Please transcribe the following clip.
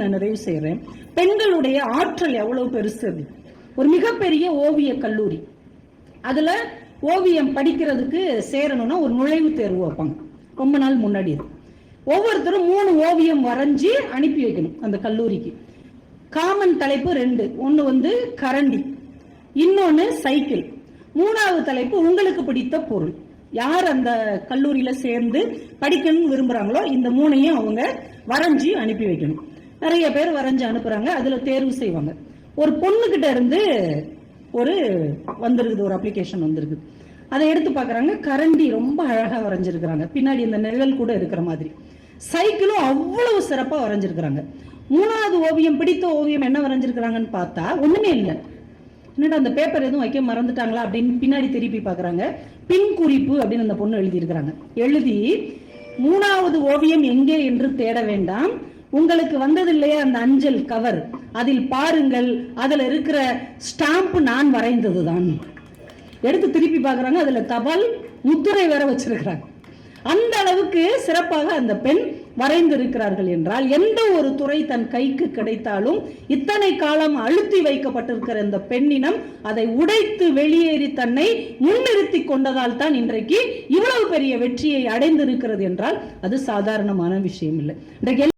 நான் நிறைவு செய்யறேன். பெண்களுடைய ஆற்றல் எவ்வளவு பெருசு. ஒரு மிகப்பெரிய ஓவிய கல்லூரி, அதுல ஓவியம் படிக்கிறதுக்கு சேரணும்னா ஒரு நுழைவுத் தேர்வு வைப்பாங்க. ரொம்ப நாள் முன்னாடி ஒவ்வொருத்தரும் 3 ஓவியம் வரைஞ்சி அனுப்பி வைக்கணும் அந்த கல்லூரிக்கு. காமன் தலைப்பு 2, ஒன்னு வந்து கரண்டி, இன்னொன்னு சைக்கிள், 3வது தலைப்பு உங்களுக்கு பிடித்த பொருள். யார் அந்த கல்லூரியில சேர்ந்து படிக்கணும்னு விரும்புறாங்களோ இந்த 3ஐயும் அவங்க வரைஞ்சி அனுப்பி வைக்கணும். நிறைய பேர் வரைஞ்சு அனுப்புறாங்க, அதுல தேர்வு செய்வாங்க. ஒரு பொண்ணுகிட்ட இருந்து ஒரு வந்திருக்குது, ஒரு அப்ளிகேஷன் வந்திருக்குது. அதை எடுத்து பாக்குறாங்க, கரண்டி ரொம்ப அழகா வரைஞ்சிருக்கிறாங்க, பின்னாடி இந்த நிழல் கூட இருக்கிற மாதிரி. சைக்கிளும் அவ்வளவு சிறப்பா வரைஞ்சிருக்கிறாங்க. 3வது ஓவியம், பிடித்த ஓவியம் என்ன வரைஞ்சிருக்கிறாங்கன்னு பார்த்தா ஒண்ணுமே இல்லை. என்னடா அந்த பேப்பர் எதுவும் வைக்க மறந்துட்டாங்களா அப்படின்னு பின்னாடி திருப்பி பாக்குறாங்க. பின் குறிப்பு அப்படின்னு அந்த பொண்ணு எழுதி இருக்கிறாங்க. எழுதி 3வது ஓவியம் எங்கே என்று தேட வேண்டாம், உங்களுக்கு வந்தது இல்லையா அந்த அஞ்சல் கவர், அதில் பாருங்கள், அதுல இருக்கிற ஸ்டாம்ப் நான் வரைந்ததுதான். எடுத்து திருப்பி பாக்குறாங்க, அதுல தபால் முத்திரை வேற வச்சிருக்கிறாங்க. அந்த அளவுக்கு சிறப்பாக அந்த பெண் வரைந்திருக்கிறார்கள் என்றால், எந்த ஒரு துறை தன் கைக்கு கிடைத்தாலும் இத்தனை காலம் அழுத்தி வைக்கப்பட்டிருக்கிற இந்த பெண்ணினம் அதை உடைத்து வெளியேறி தன்னை முன்னிறுத்தி கொண்டதால் தான் இன்றைக்கு இவ்வளவு பெரிய வெற்றியை அடைந்திருக்கிறது என்றால் அது சாதாரணமான விஷயம் இல்லை. இன்றைக்கு